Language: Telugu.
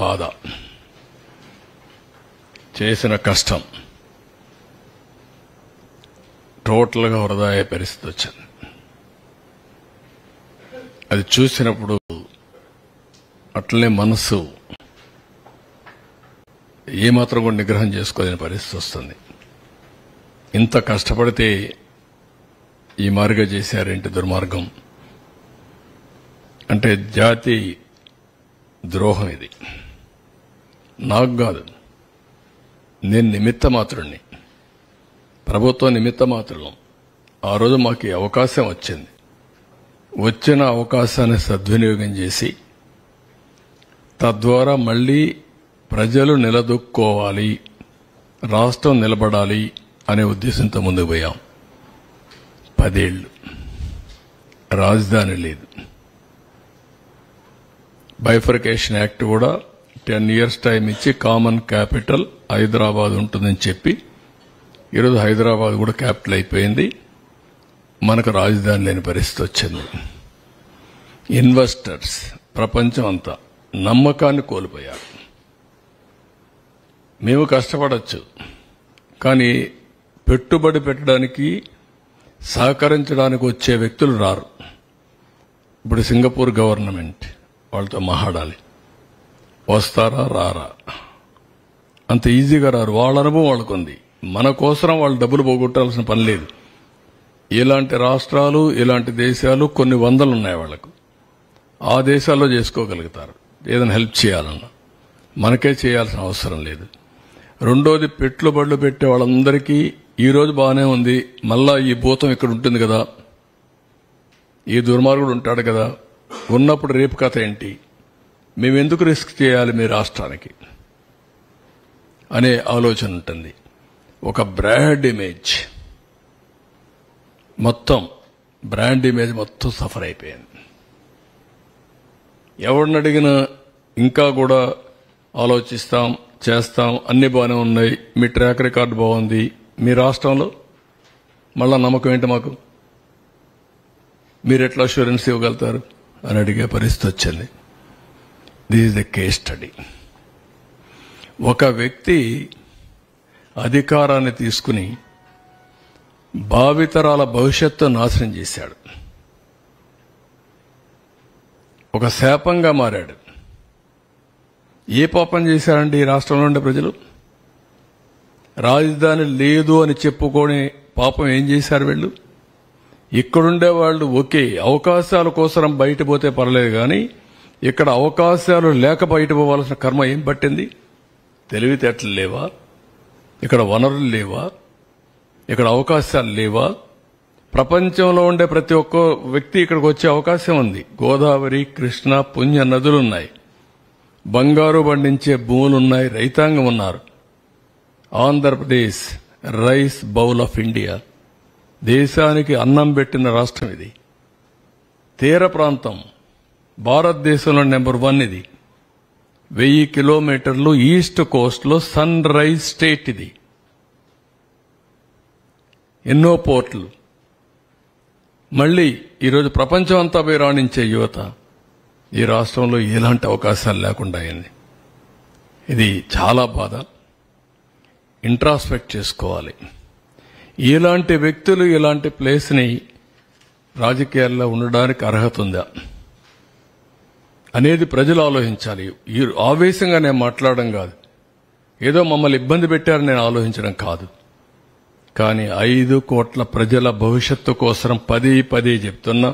బాధ, చేసిన కష్టం టోటల్గా వృధా అయ్యే పరిస్థితి వచ్చింది. అది చూసినప్పుడు అట్లనే మనసు ఏమాత్రం కూడా నిగ్రహం చేసుకోలేని పరిస్థితి వస్తుంది. ఇంత కష్టపడితే ఈ మార్గం చేశారేంటి దుర్మార్గం అంటే జాతి ద్రోహం. ఇది నాకు కాదు, నేను నిమిత్త మాత్రుడిని, ప్రభుత్వం నిమిత్త మాత్రం. ఆ రోజు మాకు ఈ అవకాశం వచ్చింది. వచ్చిన అవకాశాన్ని సద్వినియోగం చేసి తద్వారా మళ్లీ ప్రజలు నిలదొక్కోవాలి, రాష్ట్రం నిలబడాలి అనే ఉద్దేశంతో ముందుకు పోయాం. 10 ఏళ్లు రాజధాని లేదు. బైఫర్కేషన్ యాక్ట్ కూడా 10 years టైం ఇచ్చి కామన్ క్యాపిటల్ హైదరాబాద్ ఉంటుందని చెప్పి ఈరోజు హైదరాబాద్ కూడా క్యాపిటల్ అయిపోయింది. మనకు రాజధాని లేని పరిస్థితి వచ్చింది. ఇన్వెస్టర్స్ ప్రపంచం అంతా నమ్మకాన్ని కోల్పోయారు. మేము కష్టపడచ్చు, కానీ పెట్టుబడి పెట్టడానికి సహకరించడానికి వచ్చే వ్యక్తులు రారు. ఇప్పుడు సింగపూర్ గవర్నమెంట్ వాళ్ళతో మాట్లాడాలి, వస్తారా రారా? అంత ఈజీగా రారు. వాళ్ళ అనుభవం వాళ్ళకుంది. మన కోసం వాళ్ళు డబ్బులు పోగొట్టాల్సిన పని లేదు. ఇలాంటి రాష్ట్రాలు, ఇలాంటి దేశాలు కొన్ని వందలు ఉన్నాయి వాళ్లకు. ఆ దేశాల్లో చేసుకోగలుగుతారు ఏదైనా హెల్ప్ చేయాలన్నా. మనకే చేయాల్సిన అవసరం లేదు. రెండోది, పెట్టుబడులు పెట్టే వాళ్ళందరికీ ఈ రోజు బాగానే ఉంది, మళ్ళా ఈ భూతం ఇక్కడ ఉంటుంది కదా, ఈ దుర్మార్గుడు ఉంటాడు కదా, ఉన్నప్పుడు రేపు కథ ఏంటి, మేమెందుకు రిస్క్ చేయాలి మీ రాష్ట్రానికి అనే ఆలోచన ఉంటుంది. ఒక బ్రాండ్ ఇమేజ్ మొత్తం సఫర్ అయిపోయింది. ఎవరిని అడిగినా ఇంకా కూడా ఆలోచిస్తాం, చేస్తాం, అన్ని బాగానే ఉన్నాయి, మీ ట్రాక్ రికార్డు బాగుంది, మీ రాష్ట్రంలో మళ్ళా నమ్మకం ఏంటి మాకు, మీరు ఎట్లా అష్యూరెన్స్ ఇవ్వగలుగుతారు అని అడిగే పరిస్థితి వచ్చింది. This is the case study. ఒక వ్యక్తి అధికారాన్ని తీసుకుని భావితరాల భవిష్యత్తు నాశనం చేశాడు. ఒక శాపంగా మారాడు. ఏ పాపం చేశారండి ఈ రాష్ట్రంలో ఉండే ప్రజలు? రాజధాని లేదు అని చెప్పుకొని పాపం ఏం చేశారు వీళ్ళు? ఇక్కడుండే వాళ్ళు ఒకే అవకాశాల కోసం బయట పోతే పర్లేదు, కానీ ఇక్కడ అవకాశాలు లేక బయట పోవాల్సిన కర్మ ఏం పట్టింది? తెలివితేటలు లేవా? ఇక్కడ వనరులు లేవా? ఇక్కడ అవకాశాలు లేవా? ప్రపంచంలో ఉండే ప్రతి ఒక్క వ్యక్తి ఇక్కడికి వచ్చే అవకాశం ఉంది. గోదావరి, కృష్ణ, పుణ్య నదులున్నాయి, బంగారు పండించే భూములున్నాయి, రైతాంగం ఉన్నారు. Andhra Pradesh rice bowl of India, దేశానికి అన్నం పెట్టిన రాష్ట్రం ఇది. తీర ప్రాంతం భారతదేశంలో నెంబర్ 1 ఇది. 1000 కిలోమీటర్లు ఈస్ట్ కోస్ట్ లో సన్ రైజ్ స్టేట్ ఇది. ఎన్నో పోర్టులు. మళ్లీ ఈరోజు ప్రపంచం అంతా పోయి రాణించే యువత ఈ రాష్ట్రంలో ఎలాంటి అవకాశాలు లేకుండా అయింది. ఇది చాలా బాధ. ఇంట్రాస్పెక్ట్ చేసుకోవాలి. ఇలాంటి వ్యక్తులు ఇలాంటి ప్లేస్ ని రాజకీయాల్లో ఉండడానికి అర్హత ఉందా అనేది ప్రజలు ఆలోచించాలి. ఈ ఆవేశంగా నేను మాట్లాడడం కాదు, ఏదో మమ్మల్ని ఇబ్బంది పెట్టారని నేను ఆలోచించడం కాదు. కానీ 5 కోట్ల ప్రజల భవిష్యత్తు కోసం పదే చెప్తున్నా,